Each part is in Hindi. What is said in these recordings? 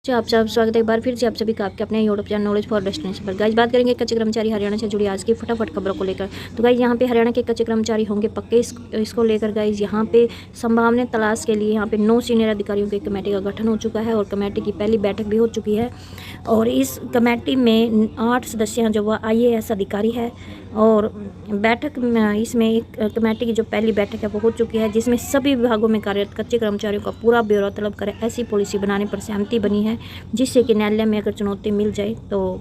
आप सब स्वागत है एक बार फिर से आप सभी का आपके अपने YouTube channel knowledge for destination पर। गाइस बात करेंगे कच्चे कर्मचारी हरियाणा से जुड़ी आज की फटाफट खबरों को लेकर। तो गाइस यहाँ पे हरियाणा के कच्चे कर्मचारी होंगे पक्के, इसको लेकर गाइस यहाँ पे संभावना तलाश के लिए यहाँ पे 9 सीनियर अधिकारियों की कमेटी का गठन हो चुका है और कमेटी की पहली बैठक भी हो चुकी है। और इस कमेटी में 8 सदस्य हैं जो वह IAS अधिकारी है। और बैठक में इसमें एक कमेटी की जो पहली बैठक है वो हो चुकी है, जिसमें सभी विभागों में कार्यरत कच्चे कर्मचारियों का पूरा ब्यौरा तलब करे ऐसी पॉलिसी बनाने पर सहमति बनी है, जिससे कि न्यायालय में अगर चुनौती मिल जाए तो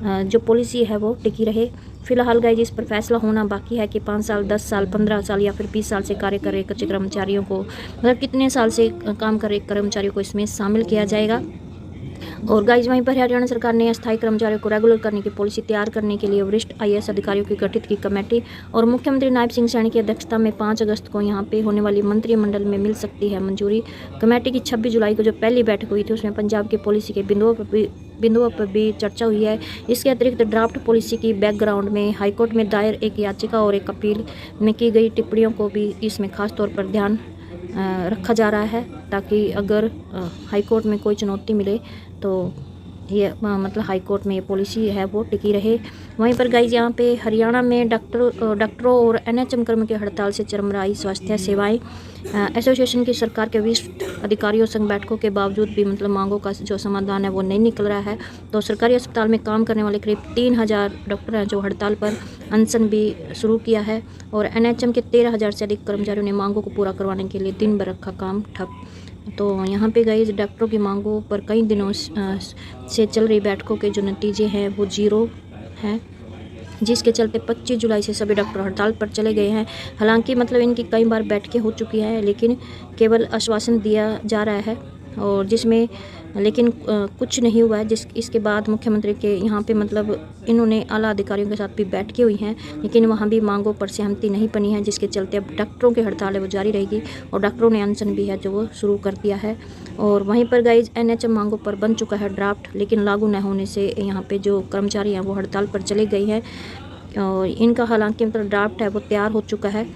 जो पॉलिसी है वो टिकी रहे। फिलहाल गाइस इस पर फैसला होना बाकी है कि 5 साल, 10 साल, 15 साल या फिर 20 साल से कार्य कर रहे कच्चे कर्मचारियों को, मतलब कितने साल से काम कर रहे कर्मचारियों को इसमें शामिल किया जाएगा। और गाइस वहीं पर हरियाणा सरकार ने अस्थायी कर्मचारियों को रेगुलर करने की पॉलिसी तैयार करने के लिए वरिष्ठ IAS अधिकारियों की गठित की कमेटी और मुख्यमंत्री नायब सिंह सैनी की अध्यक्षता में 5 अगस्त को यहां पे होने वाली मंत्रिमंडल में मिल सकती है मंजूरी। कमेटी की 26 जुलाई को जो पहली बैठक हुई थी उसमें पंजाब की पॉलिसी के बिंदुओं पर भी चर्चा हुई है। इसके अतिरिक्त ड्राफ्ट पॉलिसी की बैकग्राउंड में हाईकोर्ट में दायर एक याचिका और एक अपील में की गई टिप्पणियों को भी इसमें खास तौर पर ध्यान रखा जा रहा है, ताकि अगर हाईकोर्ट में कोई चुनौती मिले तो ये मतलब हाईकोर्ट में ये पॉलिसी है वो टिकी रहे। वहीं पर गाइज यहाँ पे हरियाणा में डॉक्टरों और NHM कर्मियों की हड़ताल से चरमराई स्वास्थ्य सेवाएं एसोसिएशन की सरकार के वरिष्ठ अधिकारियों संग बैठकों के बावजूद भी मतलब मांगों का जो समाधान है वो नहीं निकल रहा है। तो सरकारी अस्पताल में काम करने वाले करीब 3000 डॉक्टर हैं जो हड़ताल पर अनशन भी शुरू किया है और NHM के 13,000 से अधिक कर्मचारियों ने मांगों को पूरा करवाने के लिए दिन भर रखा काम ठप। तो यहाँ पे गाइस डॉक्टरों की मांगों पर कई दिनों से चल रही बैठकों के जो नतीजे हैं वो 0 हैं, जिसके चलते 25 जुलाई से सभी डॉक्टर हड़ताल पर चले गए हैं। हालांकि मतलब इनकी कई बार बैठकें हो चुकी हैं, लेकिन केवल आश्वासन दिया जा रहा है और जिसमें लेकिन कुछ नहीं हुआ है। इसके बाद मुख्यमंत्री के यहाँ पे मतलब इन्होंने आला अधिकारियों के साथ भी बैठकें हुई हैं, लेकिन वहाँ भी मांगों पर सहमति नहीं बनी है, जिसके चलते अब डॉक्टरों की हड़ताल है वो जारी रहेगी और डॉक्टरों ने अनशन भी है जो वो शुरू कर दिया है। और वहीं पर गाइज NHM मांगों पर बन चुका है ड्राफ्ट, लेकिन लागू न होने से यहाँ पर जो कर्मचारी हैं वो हड़ताल पर चले गए हैं और इनका हालांकि मतलब ड्राफ्ट है वो तैयार हो चुका है।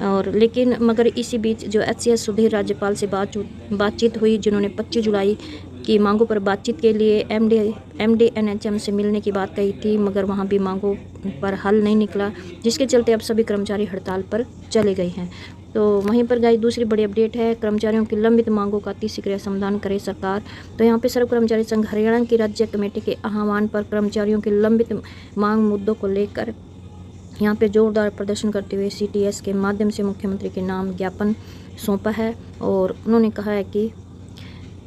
और लेकिन मगर इसी बीच जो HCS सुधीर राज्यपाल से बातचीत हुई, जिन्होंने 25 जुलाई की मांगों पर बातचीत के लिए MD NHM से मिलने की बात कही थी, मगर वहां भी मांगों पर हल नहीं निकला, जिसके चलते अब सभी कर्मचारी हड़ताल पर चले गए हैं। तो वहीं पर गाइस दूसरी बड़ी अपडेट है, कर्मचारियों की लंबित मांगों का अतिशीघ्र समाधान करे सरकार। तो यहाँ पे सर्व कर्मचारी संघ हरियाणा की राज्य कमेटी के आह्वान पर कर्मचारियों की लंबित मांग मुद्दों को लेकर यहाँ पे जोरदार प्रदर्शन करते हुए CTS के माध्यम से मुख्यमंत्री के नाम ज्ञापन सौंपा है और उन्होंने कहा है कि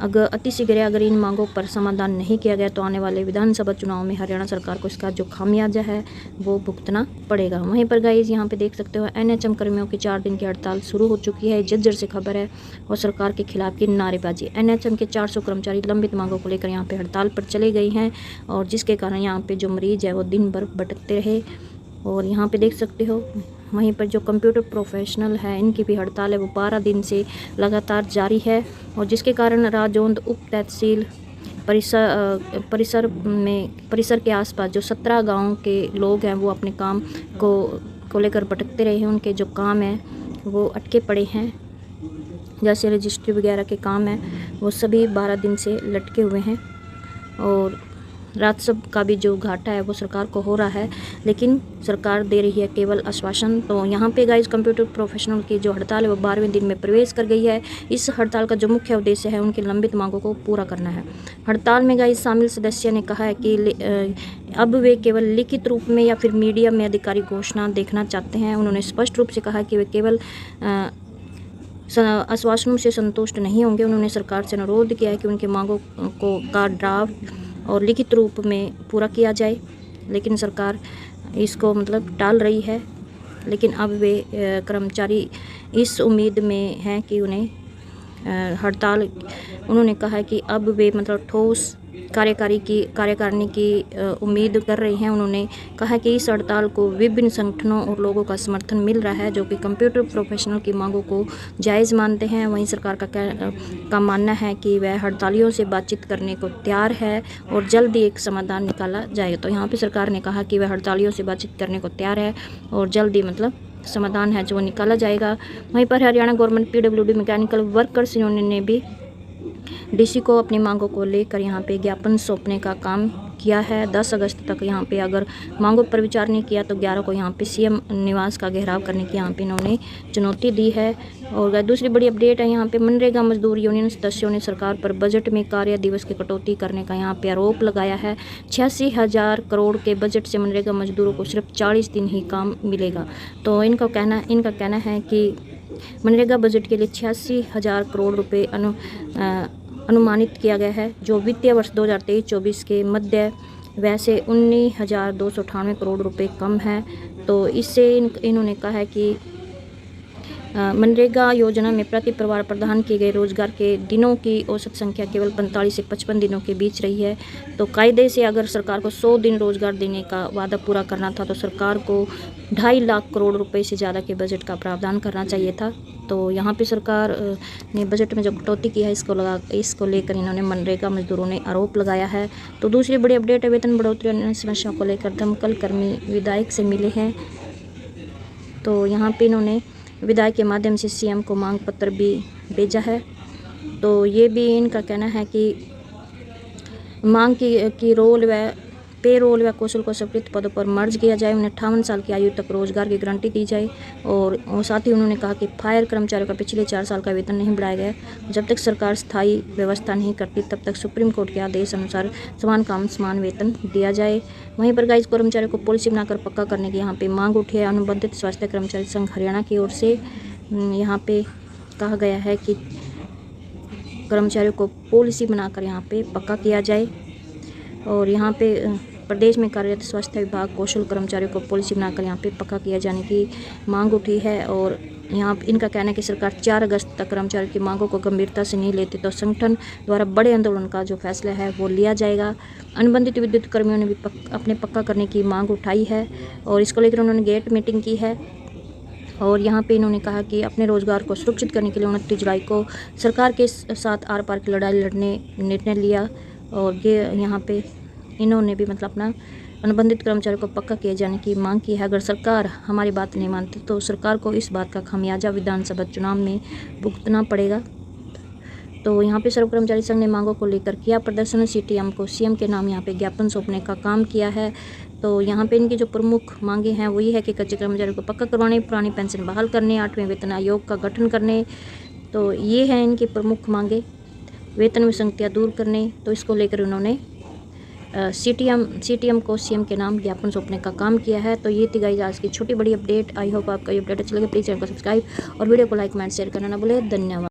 अगर इन मांगों पर समाधान नहीं किया गया तो आने वाले विधानसभा चुनाव में हरियाणा सरकार को इसका जो खामियाजा है वो भुगतना पड़ेगा। वहीं पर गाइस यहाँ पे देख सकते हो NHM कर्मियों की 4 दिन की हड़ताल शुरू हो चुकी है, झज्जर से खबर है और सरकार के खिलाफ की नारेबाजी। NHM के 400 कर्मचारी लंबित मांगों को लेकर यहाँ पे हड़ताल पर चले गए हैं और जिसके कारण यहाँ पे जो मरीज है वो दिन भर भटकते रहे। और यहाँ पे देख सकते हो वहीं पर जो कंप्यूटर प्रोफेशनल है इनकी भी हड़ताल है वो 12 दिन से लगातार जारी है और जिसके कारण राजौंद उप तहसील परिसर के आसपास जो 17 गांव के लोग हैं वो अपने काम को लेकर भटकते रहे हैं। उनके जो काम है वो अटके पड़े हैं, जैसे रजिस्ट्री वगैरह के काम हैं वो सभी 12 दिन से लटके हुए हैं और राजस्व का भी जो घाटा है वो सरकार को हो रहा है, लेकिन सरकार दे रही है केवल आश्वासन। तो यहाँ पे गाइस कंप्यूटर प्रोफेशनल की जो हड़ताल है वो 12वें दिन में प्रवेश कर गई है। इस हड़ताल का जो मुख्य उद्देश्य है उनकी लंबित मांगों को पूरा करना है। हड़ताल में गाइस शामिल सदस्य ने कहा है कि अब वे केवल लिखित रूप में या फिर मीडिया में आधिकारिक घोषणा देखना चाहते हैं। उन्होंने स्पष्ट रूप से कहा कि वे केवल आश्वासनों से संतुष्ट नहीं होंगे। उन्होंने सरकार से अनुरोध किया है कि उनकी मांगों का ड्राफ्ट और लिखित रूप में पूरा किया जाए, लेकिन सरकार इसको मतलब टाल रही है। लेकिन अब वे कर्मचारी इस उम्मीद में हैं कि उन्हें उन्होंने कहा है कि अब वे मतलब ठोस कार्यकारिणी की उम्मीद कर रहे हैं। उन्होंने कहा कि इस हड़ताल को विभिन्न संगठनों और लोगों का समर्थन मिल रहा है जो कि कंप्यूटर प्रोफेशनल की मांगों को जायज़ मानते हैं। वहीं सरकार का मानना है कि वह हड़तालियों से बातचीत करने को तैयार है और जल्द ही एक समाधान निकाला जाएगा। तो यहाँ पे सरकार ने कहा कि वह हड़तालियों से बातचीत करने को तैयार है और जल्द ही मतलब समाधान है जो निकाला जाएगा। वहीं पर Haryana government PWD mechanical workers union ने भी डीसी को अपनी मांगों को लेकर यहाँ पे ज्ञापन सौंपने का काम किया है। 10 अगस्त तक यहाँ पे अगर मांगों पर विचार नहीं किया तो 11 को यहाँ पे सीएम निवास का घेराव करने की यहाँ पे इन्होंने चुनौती दी है। और दूसरी बड़ी अपडेट है यहाँ पे मनरेगा मजदूर यूनियन सदस्यों ने सरकार पर बजट में कार्य दिवस की कटौती करने का यहाँ पे आरोप लगाया है। 86,000 करोड़ के बजट से मनरेगा मजदूरों को सिर्फ 40 दिन ही काम मिलेगा। तो इनका कहना है कि मनरेगा बजट के लिए 86,000 करोड़ रुपये अनुमानित किया गया है, जो वित्तीय वर्ष 2023-24 के मध्य वैसे 19,298 करोड़ रुपए कम है। तो इससे इन्होंने कहा है कि मनरेगा योजना में प्रति परिवार प्रदान किए गए रोजगार के दिनों की औसत संख्या केवल 45 से 55 दिनों के बीच रही है। तो कायदे से अगर सरकार को 100 दिन रोजगार देने का वादा पूरा करना था तो सरकार को 2.5 लाख करोड़ रुपए से ज़्यादा के बजट का प्रावधान करना चाहिए था। तो यहाँ पे सरकार ने बजट में जो कटौती की है इसको लेकर इन्होंने मनरेगा मजदूरों ने आरोप लगाया है। तो दूसरी बड़ी अपडेट है, वेतन बढ़ोतरी और अन्य समस्याओं को लेकर दमकल कर्मी विधायक से मिले हैं। तो यहाँ पे इन्होंने विधायक के माध्यम से सीएम को मांग पत्र भी भेजा है। तो ये भी इनका कहना है कि मांग की रोल व पे रोल व कौशल को संबंधित पदों पर मर्ज किया जाए। उन्हें 58 साल की आयु तक रोजगार की गारंटी दी जाए। और साथ ही उन्होंने कहा कि फायर कर्मचारियों का पिछले 4 साल का वेतन नहीं बढ़ाया गया। जब तक सरकार स्थायी व्यवस्था नहीं करती तब तक सुप्रीम कोर्ट के आदेश अनुसार समान काम समान वेतन दिया जाए। वहीं पर गाइस कर्मचारियों को पॉलिसी बनाकर पक्का करने की यहाँ पे मांग उठी है। अनुबंधित स्वास्थ्य कर्मचारी संघ हरियाणा की ओर से यहाँ पे कहा गया है कि कर्मचारियों को पॉलिसी बनाकर यहाँ पे पक्का किया जाए। और यहाँ पे प्रदेश में कार्यरत स्वास्थ्य विभाग कौशल कर्मचारियों को पॉलिसी बनाकर यहाँ पे पक्का किया जाने की मांग उठी है। और यहाँ इनका कहना है कि सरकार 4 अगस्त तक कर्मचारियों की मांगों को गंभीरता से नहीं लेती तो संगठन द्वारा बड़े आंदोलन का जो फैसला है वो लिया जाएगा। अनुबंधित विद्युत कर्मियों ने भी अपने पक्का करने की मांग उठाई है और इसको लेकर उन्होंने गेट मीटिंग की है। और यहाँ पे इन्होंने कहा कि अपने रोज़गार को सुरक्षित करने के लिए 29 जुलाई को सरकार के साथ आर पार की लड़ाई लड़ने निर्णय लिया। और ये यहाँ पे इन्होंने भी मतलब अपना अनुबंधित कर्मचारियों को पक्का किए जाने की मांग की है। अगर सरकार हमारी बात नहीं मानती तो सरकार को इस बात का खामियाजा विधानसभा चुनाव में भुगतना पड़ेगा। तो यहाँ पे सर्व कर्मचारी संघ ने मांगों को लेकर किया प्रदर्शन। सीटीएम को सीएम के नाम यहाँ पे ज्ञापन सौंपने का काम किया है। तो यहाँ पे इनकी जो प्रमुख मांगे हैं वही है कि कच्चे कर्मचारियों को पक्का करवाने, पुरानी पेंशन बहाल करने, 8वें वेतन आयोग का गठन करने। तो ये है इनकी प्रमुख मांगे, वेतन विसंगतियाँ दूर करने। तो इसको लेकर उन्होंने सीटीएम को सीएम के नाम ज्ञापन सौंपने का काम किया है। तो ये थी गाइस आज की छोटी बड़ी अपडेट। आई होप आपका ये अपडेट अच्छा लगे। प्लीज़ चैनल को सब्सक्राइब और वीडियो को लाइक कमेंट शेयर करना ना भूलें। धन्यवाद।